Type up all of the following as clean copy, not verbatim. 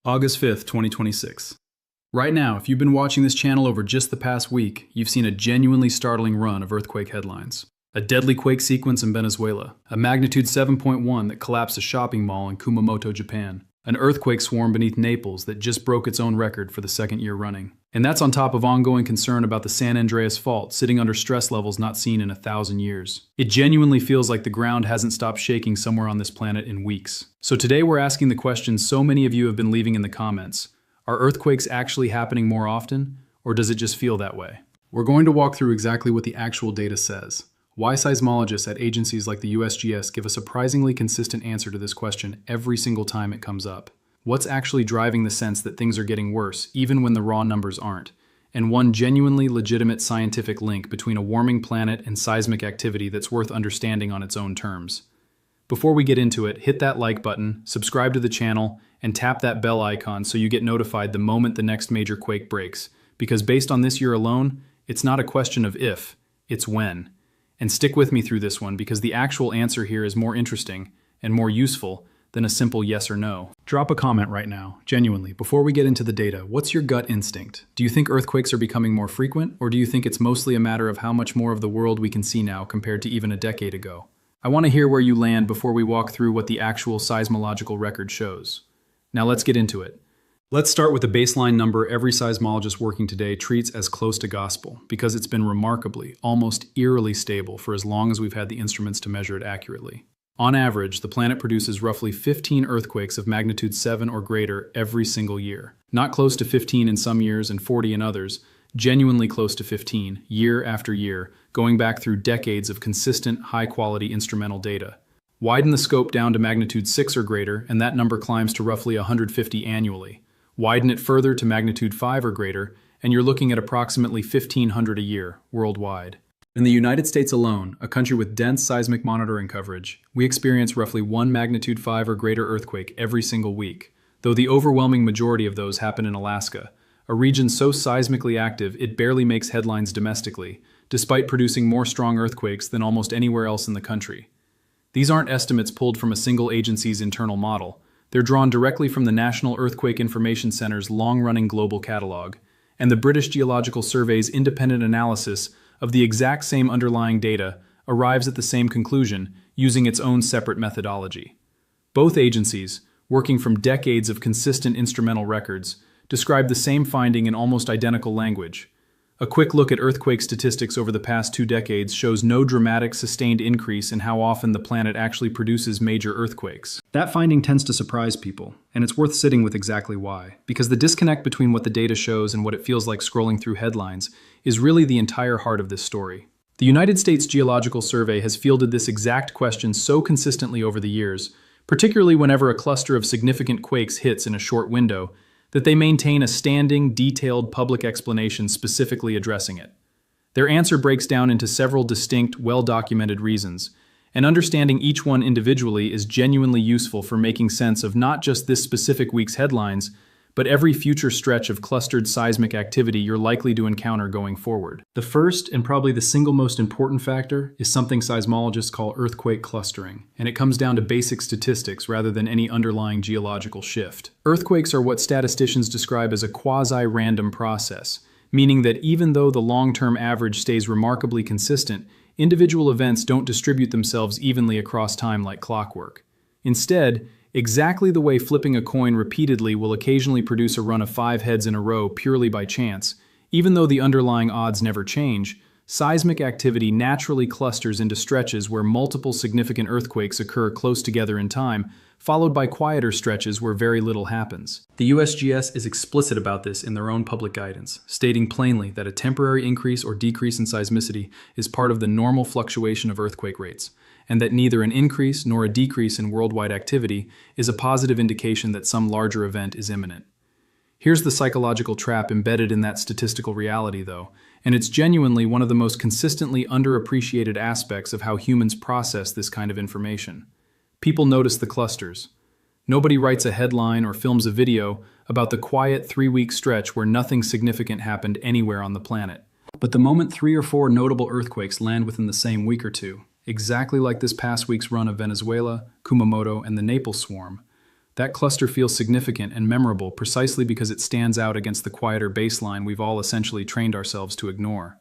August 5th, 2026. Right now, if you've been watching this channel over just the past week, you've seen a genuinely startling run of earthquake headlines. A deadly quake sequence in Venezuela, a magnitude 7.1 that collapsed a shopping mall in Kumamoto, Japan, an earthquake swarm beneath Naples that just broke its own record for the second year running. And that's on top of ongoing concern about the San Andreas Fault sitting under stress levels not seen in 1,000 years. It genuinely feels like the ground hasn't stopped shaking somewhere on this planet in weeks. So today we're asking the question so many of you have been leaving in the comments. Are earthquakes actually happening more often, or does it just feel that way? We're going to walk through exactly what the actual data says, why seismologists at agencies like the USGS give a surprisingly consistent answer to this question every single time it comes up. What's actually driving the sense that things are getting worse, even when the raw numbers aren't? And one genuinely legitimate scientific link between a warming planet and seismic activity that's worth understanding on its own terms. Before we get into it, hit that like button, subscribe to the channel, and tap that bell icon so you get notified the moment the next major quake breaks. Because based on this year alone, it's not a question of if, it's when. And stick with me through this one because the actual answer here is more interesting and more useful than a simple yes or no. Drop a comment right now, genuinely. Before we get into the data, what's your gut instinct? Do you think earthquakes are becoming more frequent, or do you think it's mostly a matter of how much more of the world we can see now compared to even a decade ago? I want to hear where you land before we walk through what the actual seismological record shows. Now let's get into it. Let's start with the baseline number every seismologist working today treats as close to gospel, because it's been remarkably, almost eerily stable for as long as we've had the instruments to measure it accurately. On average, the planet produces roughly 15 earthquakes of magnitude 7 or greater every single year. Not close to 15 in some years and 40 in others, genuinely close to 15, year after year, going back through decades of consistent, high-quality instrumental data. Widen the scope down to magnitude 6 or greater, and that number climbs to roughly 150 annually. Widen it further to magnitude 5 or greater, and you're looking at approximately 1,500 a year, worldwide. In the United States alone, a country with dense seismic monitoring coverage, we experience roughly one magnitude 5 or greater earthquake every single week, though the overwhelming majority of those happen in Alaska, a region so seismically active it barely makes headlines domestically, despite producing more strong earthquakes than almost anywhere else in the country. These aren't estimates pulled from a single agency's internal model. They're drawn directly from the National Earthquake Information Center's long-running global catalog, and the British Geological Survey's independent analysis of the exact same underlying data arrives at the same conclusion using its own separate methodology. Both agencies, working from decades of consistent instrumental records, describe the same finding in almost identical language. A quick look at earthquake statistics over the past 2 decades shows no dramatic, sustained increase in how often the planet actually produces major earthquakes. That finding tends to surprise people, and it's worth sitting with exactly why. Because the disconnect between what the data shows and what it feels like scrolling through headlines is really the entire heart of this story. The United States Geological Survey has fielded this exact question so consistently over the years, particularly whenever a cluster of significant quakes hits in a short window, that they maintain a standing, detailed public explanation specifically addressing it. Their answer breaks down into several distinct, well-documented reasons, and understanding each one individually is genuinely useful for making sense of not just this specific week's headlines, but every future stretch of clustered seismic activity you're likely to encounter going forward. The first, and probably the single most important factor, is something seismologists call earthquake clustering, and it comes down to basic statistics rather than any underlying geological shift. Earthquakes are what statisticians describe as a quasi-random process, meaning that even though the long-term average stays remarkably consistent, individual events don't distribute themselves evenly across time like clockwork. Instead, exactly the way flipping a coin repeatedly will occasionally produce a run of 5 heads in a row purely by chance, even though the underlying odds never change, seismic activity naturally clusters into stretches where multiple significant earthquakes occur close together in time, followed by quieter stretches where very little happens. The USGS is explicit about this in their own public guidance, stating plainly that a temporary increase or decrease in seismicity is part of the normal fluctuation of earthquake rates, and that neither an increase nor a decrease in worldwide activity is a positive indication that some larger event is imminent. Here's the psychological trap embedded in that statistical reality, though, and it's genuinely one of the most consistently underappreciated aspects of how humans process this kind of information. People notice the clusters. Nobody writes a headline or films a video about the quiet 3-week stretch where nothing significant happened anywhere on the planet. But the moment 3 or 4 notable earthquakes land within the same week or two, exactly like this past week's run of Venezuela, Kumamoto, and the Naples swarm, That cluster feels significant and memorable precisely because it stands out against the quieter baseline we've all essentially trained ourselves to ignore.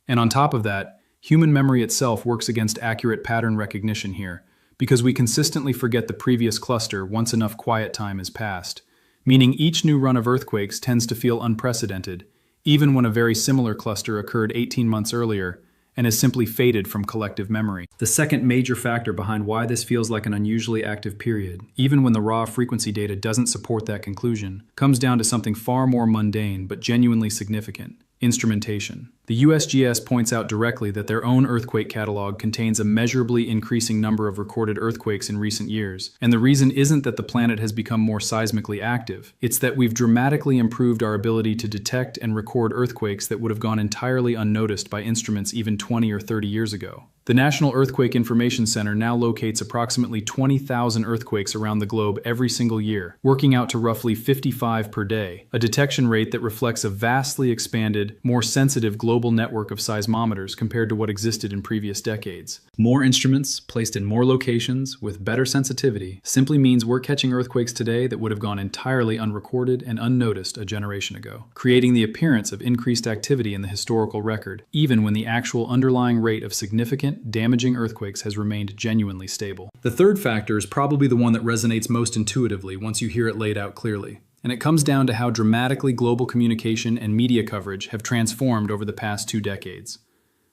And on top of that, human memory itself works against accurate pattern recognition here, because we consistently forget the previous cluster once enough quiet time has passed, meaning each new run of earthquakes tends to feel unprecedented, even when a very similar cluster occurred 18 months earlier and has simply faded from collective memory. The second major factor behind why this feels like an unusually active period, even when the raw frequency data doesn't support that conclusion, comes down to something far more mundane but genuinely significant: instrumentation. The USGS points out directly that their own earthquake catalog contains a measurably increasing number of recorded earthquakes in recent years, and the reason isn't that the planet has become more seismically active. It's that we've dramatically improved our ability to detect and record earthquakes that would have gone entirely unnoticed by instruments even 20 or 30 years ago. The National Earthquake Information Center now locates approximately 20,000 earthquakes around the globe every single year, working out to roughly 55 per day, a detection rate that reflects a vastly expanded, more sensitive global network of seismometers compared to what existed in previous decades. More instruments, placed in more locations, with better sensitivity, simply means we're catching earthquakes today that would have gone entirely unrecorded and unnoticed a generation ago, creating the appearance of increased activity in the historical record, even when the actual underlying rate of significant, damaging earthquakes has remained genuinely stable. The third factor is probably the one that resonates most intuitively once you hear it laid out clearly, and it comes down to how dramatically global communication and media coverage have transformed over the past 2 decades.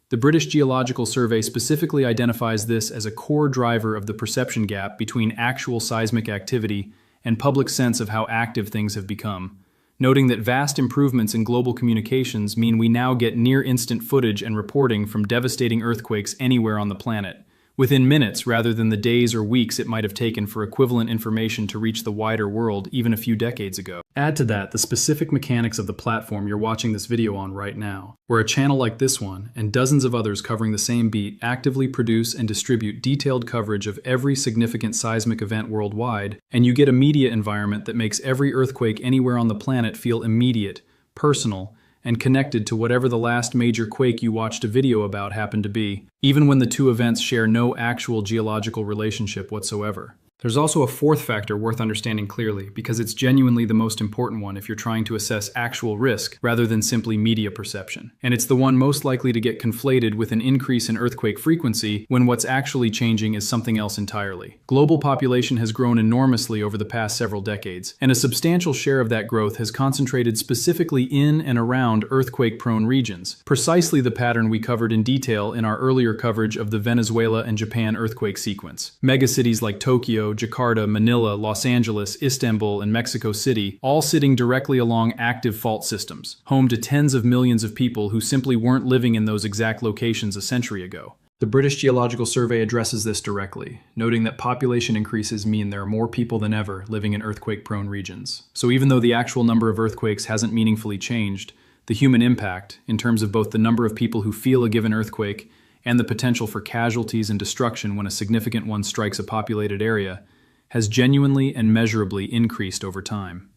The British Geological Survey specifically identifies this as a core driver of the perception gap between actual seismic activity and public sense of how active things have become, noting that vast improvements in global communications mean we now get near-instant footage and reporting from devastating earthquakes anywhere on the planet, within minutes rather than the days or weeks it might have taken for equivalent information to reach the wider world even a few decades ago. Add to that the specific mechanics of the platform you're watching this video on right now, where a channel like this one, and dozens of others covering the same beat, actively produce and distribute detailed coverage of every significant seismic event worldwide, and you get a media environment that makes every earthquake anywhere on the planet feel immediate, personal, and connected to whatever the last major quake you watched a video about happened to be, even when the two events share no actual geological relationship whatsoever. There's also a fourth factor worth understanding clearly, because it's genuinely the most important one if you're trying to assess actual risk rather than simply media perception. And it's the one most likely to get conflated with an increase in earthquake frequency when what's actually changing is something else entirely. Global population has grown enormously over the past several decades, and a substantial share of that growth has concentrated specifically in and around earthquake-prone regions, precisely the pattern we covered in detail in our earlier coverage of the Venezuela and Japan earthquake sequence. Megacities like Tokyo, Jakarta, Manila, Los Angeles, Istanbul, and Mexico City, all sitting directly along active fault systems, home to tens of millions of people who simply weren't living in those exact locations a century ago. The British Geological Survey addresses this directly, noting that population increases mean there are more people than ever living in earthquake-prone regions. So even though the actual number of earthquakes hasn't meaningfully changed, the human impact, in terms of both the number of people who feel a given earthquake and the potential for casualties and destruction when a significant one strikes a populated area, has genuinely and measurably increased over time.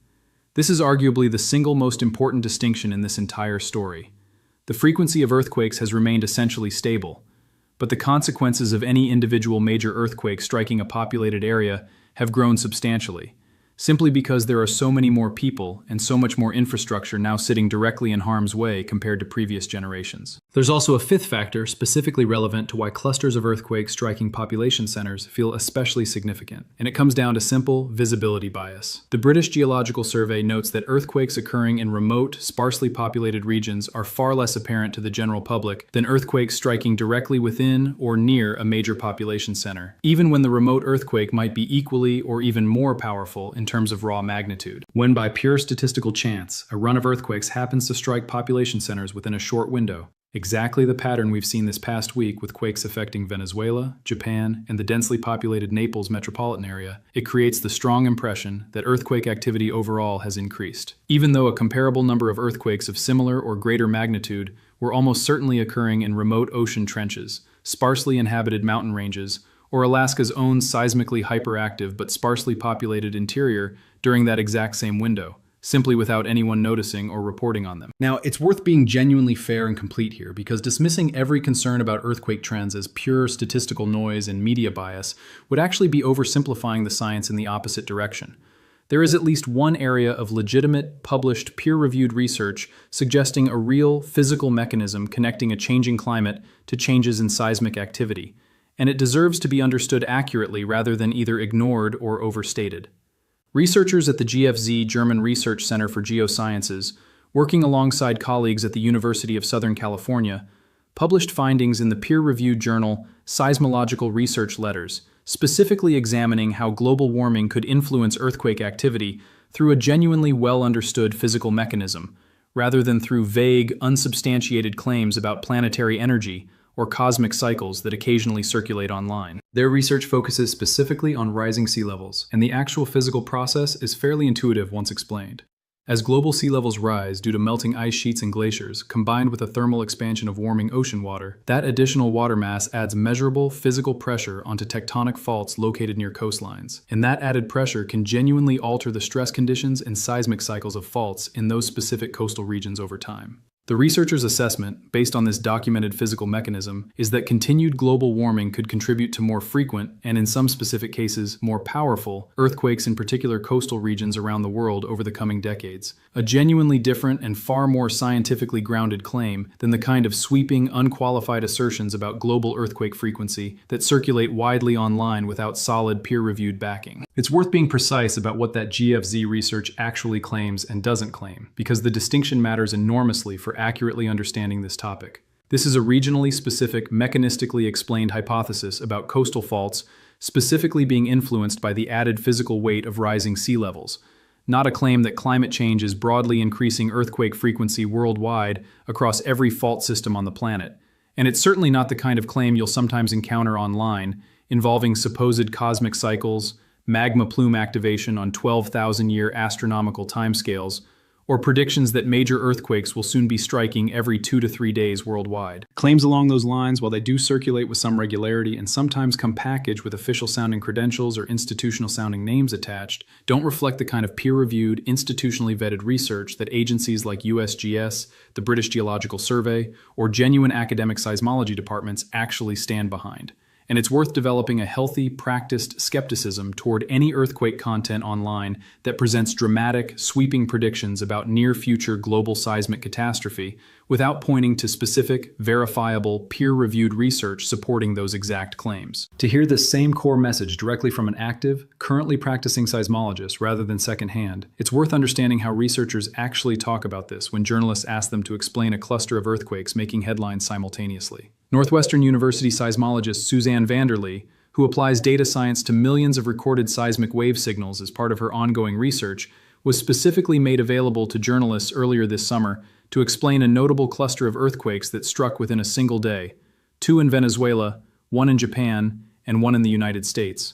This is arguably the single most important distinction in this entire story. The frequency of earthquakes has remained essentially stable, but the consequences of any individual major earthquake striking a populated area have grown substantially, simply because there are so many more people and so much more infrastructure now sitting directly in harm's way compared to previous generations. There's also a fifth factor specifically relevant to why clusters of earthquakes striking population centers feel especially significant, and it comes down to simple visibility bias. The British Geological Survey notes that earthquakes occurring in remote, sparsely populated regions are far less apparent to the general public than earthquakes striking directly within or near a major population center, even when the remote earthquake might be equally or even more powerful in terms of raw magnitude. When by pure statistical chance, a run of earthquakes happens to strike population centers within a short window, exactly the pattern we've seen this past week with quakes affecting Venezuela, Japan, and the densely populated Naples metropolitan area, it creates the strong impression that earthquake activity overall has increased, even though a comparable number of earthquakes of similar or greater magnitude were almost certainly occurring in remote ocean trenches, sparsely inhabited mountain ranges, or Alaska's own seismically hyperactive but sparsely populated interior during that exact same window. simply without anyone noticing or reporting on them. Now, it's worth being genuinely fair and complete here, because dismissing every concern about earthquake trends as pure statistical noise and media bias would actually be oversimplifying the science in the opposite direction. There is at least one area of legitimate, published, peer-reviewed research suggesting a real, physical mechanism connecting a changing climate to changes in seismic activity, and it deserves to be understood accurately rather than either ignored or overstated. Researchers at the GFZ German Research Center for Geosciences, working alongside colleagues at the University of Southern California, published findings in the peer-reviewed journal Seismological Research Letters, specifically examining how global warming could influence earthquake activity through a genuinely well-understood physical mechanism, rather than through vague, unsubstantiated claims about planetary energy or cosmic cycles that occasionally circulate online. Their research focuses specifically on rising sea levels, and the actual physical process is fairly intuitive once explained. As global sea levels rise due to melting ice sheets and glaciers, combined with a thermal expansion of warming ocean water, that additional water mass adds measurable physical pressure onto tectonic faults located near coastlines. And that added pressure can genuinely alter the stress conditions and seismic cycles of faults in those specific coastal regions over time. The researchers' assessment, based on this documented physical mechanism, is that continued global warming could contribute to more frequent, and in some specific cases, more powerful, earthquakes in particular coastal regions around the world over the coming decades. A genuinely different and far more scientifically grounded claim than the kind of sweeping, unqualified assertions about global earthquake frequency that circulate widely online without solid, peer-reviewed backing. It's worth being precise about what that GFZ research actually claims and doesn't claim, because the distinction matters enormously for accurately understanding this topic. This is a regionally specific, mechanistically explained hypothesis about coastal faults specifically being influenced by the added physical weight of rising sea levels, not a claim that climate change is broadly increasing earthquake frequency worldwide across every fault system on the planet. And it's certainly not the kind of claim you'll sometimes encounter online, involving supposed cosmic cycles, magma plume activation on 12,000-year astronomical timescales, or predictions that major earthquakes will soon be striking every 2 to 3 days worldwide. Claims along those lines, while they do circulate with some regularity and sometimes come packaged with official-sounding credentials or institutional-sounding names attached, don't reflect the kind of peer-reviewed, institutionally vetted research that agencies like USGS, the British Geological Survey, or genuine academic seismology departments actually stand behind. And it's worth developing a healthy, practiced skepticism toward any earthquake content online that presents dramatic, sweeping predictions about near-future global seismic catastrophe without pointing to specific, verifiable, peer-reviewed research supporting those exact claims. To hear this same core message directly from an active, currently practicing seismologist rather than secondhand, it's worth understanding how researchers actually talk about this when journalists ask them to explain a cluster of earthquakes making headlines simultaneously. Northwestern University seismologist Suzanne Vanderlee, who applies data science to millions of recorded seismic wave signals as part of her ongoing research, was specifically made available to journalists earlier this summer to explain a notable cluster of earthquakes that struck within a single day, 2 in Venezuela, 1 in Japan, and 1 in the United States.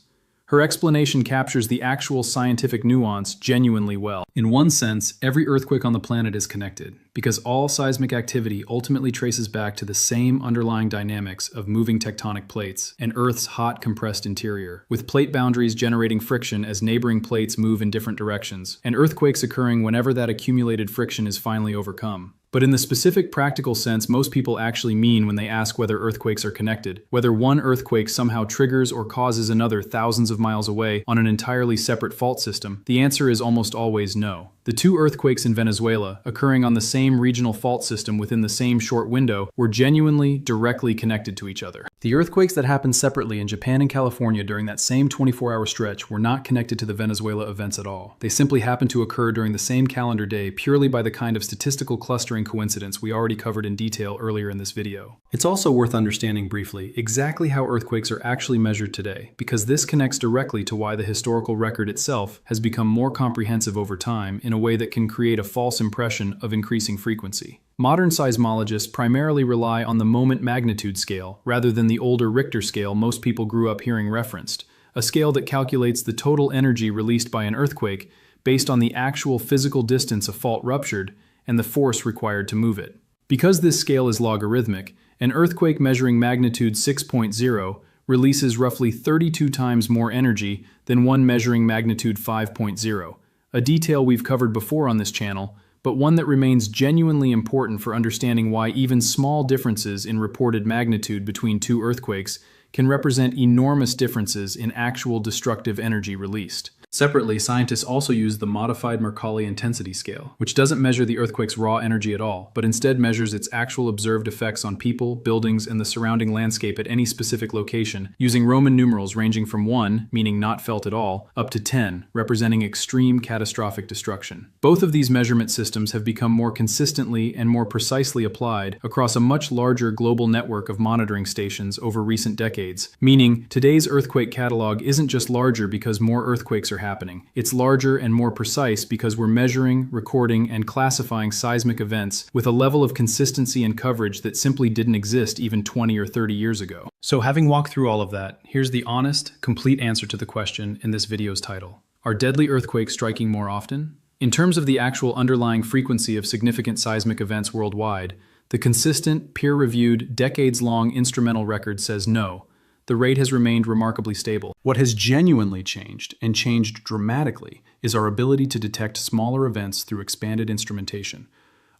Her explanation captures the actual scientific nuance genuinely well. In one sense, every earthquake on the planet is connected, because all seismic activity ultimately traces back to the same underlying dynamics of moving tectonic plates and Earth's hot, compressed interior, with plate boundaries generating friction as neighboring plates move in different directions, and earthquakes occurring whenever that accumulated friction is finally overcome. But in the specific practical sense most people actually mean when they ask whether earthquakes are connected, whether one earthquake somehow triggers or causes another thousands of miles away on an entirely separate fault system, the answer is almost always no. The 2 earthquakes in Venezuela, occurring on the same regional fault system within the same short window, were genuinely, directly connected to each other. The earthquakes that happened separately in Japan and California during that same 24-hour stretch were not connected to the Venezuela events at all. They simply happened to occur during the same calendar day purely by the kind of statistical clustering coincidence we already covered in detail earlier in this video. It's also worth understanding briefly exactly how earthquakes are actually measured today, because this connects directly to why the historical record itself has become more comprehensive over time in a way that can create a false impression of increasing frequency. Modern seismologists primarily rely on the moment magnitude scale rather than the older Richter scale most people grew up hearing referenced, a scale that calculates the total energy released by an earthquake based on the actual physical distance a fault ruptured and the force required to move it. Because this scale is logarithmic, an earthquake measuring magnitude 6.0 releases roughly 32 times more energy than one measuring magnitude 5.0, a detail we've covered before on this channel, but one that remains genuinely important for understanding why even small differences in reported magnitude between two earthquakes can represent enormous differences in actual destructive energy released. Separately, scientists also use the modified Mercalli intensity scale, which doesn't measure the earthquake's raw energy at all, but instead measures its actual observed effects on people, buildings, and the surrounding landscape at any specific location, using Roman numerals ranging from 1, meaning not felt at all, up to 10, representing extreme catastrophic destruction. Both of these measurement systems have become more consistently and more precisely applied across a much larger global network of monitoring stations over recent decades, meaning today's earthquake catalog isn't just larger because more earthquakes are happening. It's larger and more precise because we're measuring, recording, and classifying seismic events with a level of consistency and coverage that simply didn't exist even 20 or 30 years ago. So having walked through all of that, here's the honest, complete answer to the question in this video's title. Are deadly earthquakes striking more often? In terms of the actual underlying frequency of significant seismic events worldwide, the consistent, peer-reviewed, decades-long instrumental record says no. The rate has remained remarkably stable. What has genuinely changed, and changed dramatically, is our ability to detect smaller events through expanded instrumentation.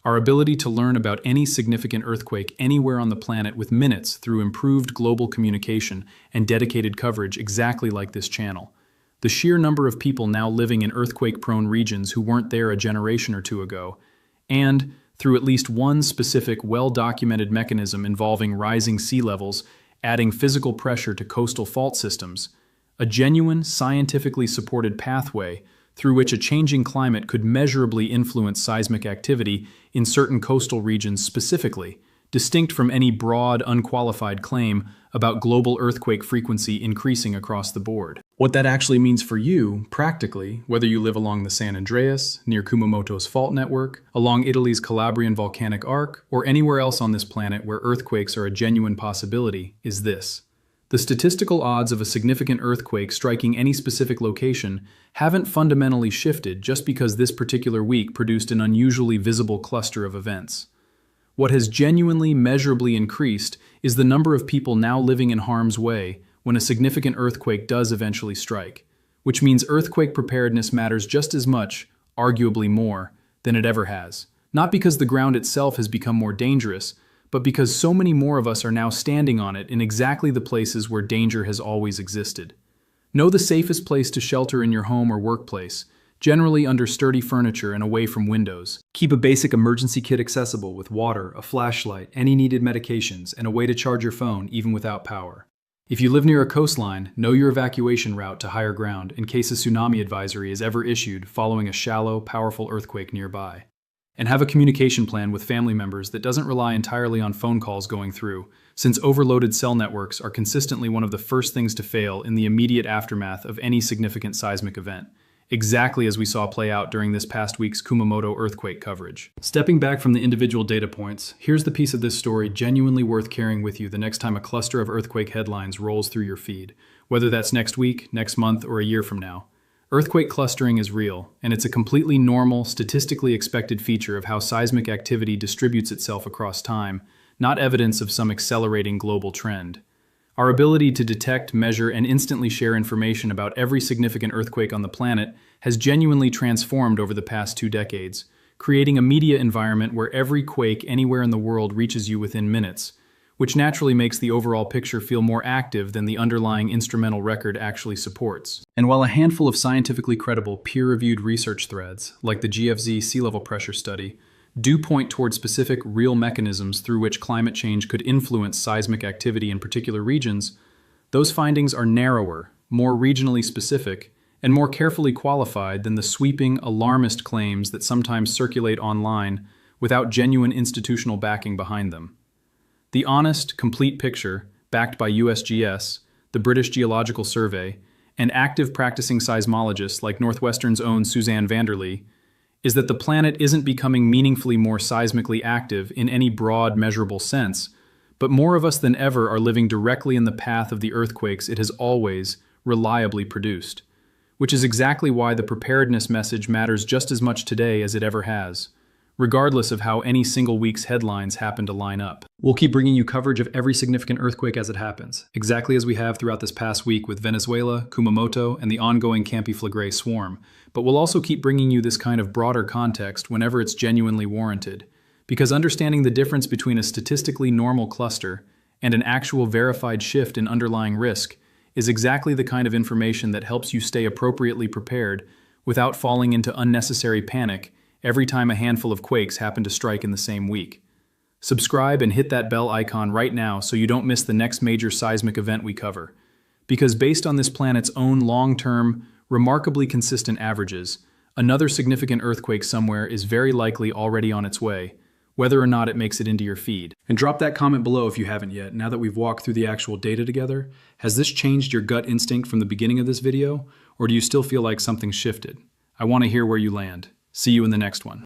Our ability to learn about any significant earthquake anywhere on the planet with minutes through improved global communication and dedicated coverage exactly like this channel. The sheer number of people now living in earthquake-prone regions who weren't there a generation or two ago, and through at least one specific, well-documented mechanism involving rising sea levels, adding physical pressure to coastal fault systems, a genuine, scientifically supported pathway through which a changing climate could measurably influence seismic activity in certain coastal regions specifically, distinct from any broad, unqualified claim about global earthquake frequency increasing across the board. What that actually means for you, practically, whether you live along the San Andreas, near Kumamoto's fault network, along Italy's Calabrian volcanic arc, or anywhere else on this planet where earthquakes are a genuine possibility, is this. The statistical odds of a significant earthquake striking any specific location haven't fundamentally shifted just because this particular week produced an unusually visible cluster of events. What has genuinely, measurably increased is the number of people now living in harm's way when a significant earthquake does eventually strike, which means earthquake preparedness matters just as much, arguably more, than it ever has. Not because the ground itself has become more dangerous, but because so many more of us are now standing on it in exactly the places where danger has always existed. Know the safest place to shelter in your home or workplace, generally under sturdy furniture and away from windows. Keep a basic emergency kit accessible with water, a flashlight, any needed medications, and a way to charge your phone even without power. If you live near a coastline, know your evacuation route to higher ground in case a tsunami advisory is ever issued following a shallow, powerful earthquake nearby. And have a communication plan with family members that doesn't rely entirely on phone calls going through, since overloaded cell networks are consistently one of the first things to fail in the immediate aftermath of any significant seismic event. Exactly as we saw play out during this past week's Kumamoto earthquake coverage. Stepping back from the individual data points, here's the piece of this story genuinely worth carrying with you the next time a cluster of earthquake headlines rolls through your feed, whether that's next week, next month, or a year from now. Earthquake clustering is real, and it's a completely normal, statistically expected feature of how seismic activity distributes itself across time, not evidence of some accelerating global trend. Our ability to detect, measure, and instantly share information about every significant earthquake on the planet has genuinely transformed over the past 2 decades, creating a media environment where every quake anywhere in the world reaches you within minutes, which naturally makes the overall picture feel more active than the underlying instrumental record actually supports. And while a handful of scientifically credible, peer-reviewed research threads, like the GFZ sea level pressure study, do point toward specific, real mechanisms through which climate change could influence seismic activity in particular regions, those findings are narrower, more regionally specific, and more carefully qualified than the sweeping, alarmist claims that sometimes circulate online without genuine institutional backing behind them. The honest, complete picture, backed by USGS, the British Geological Survey, and active practicing seismologists like Northwestern's own Suzanne Vanderlee, is that the planet isn't becoming meaningfully more seismically active in any broad, measurable sense, but more of us than ever are living directly in the path of the earthquakes it has always, reliably produced. Which is exactly why the preparedness message matters just as much today as it ever has, regardless of how any single week's headlines happen to line up. We'll keep bringing you coverage of every significant earthquake as it happens, exactly as we have throughout this past week with Venezuela, Kumamoto, and the ongoing Campi Flegrei swarm. but we'll also keep bringing you this kind of broader context whenever it's genuinely warranted, because understanding the difference between a statistically normal cluster and an actual verified shift in underlying risk is exactly the kind of information that helps you stay appropriately prepared without falling into unnecessary panic every time a handful of quakes happen to strike in the same week. Subscribe and hit that bell icon right now so you don't miss the next major seismic event we cover. Because based on this planet's own long-term, remarkably consistent averages, another significant earthquake somewhere is very likely already on its way, whether or not it makes it into your feed. And drop that comment below if you haven't yet. Now that we've walked through the actual data together, has this changed your gut instinct from the beginning of this video, or do you still feel like something shifted? I want to hear where you land. See you in the next one.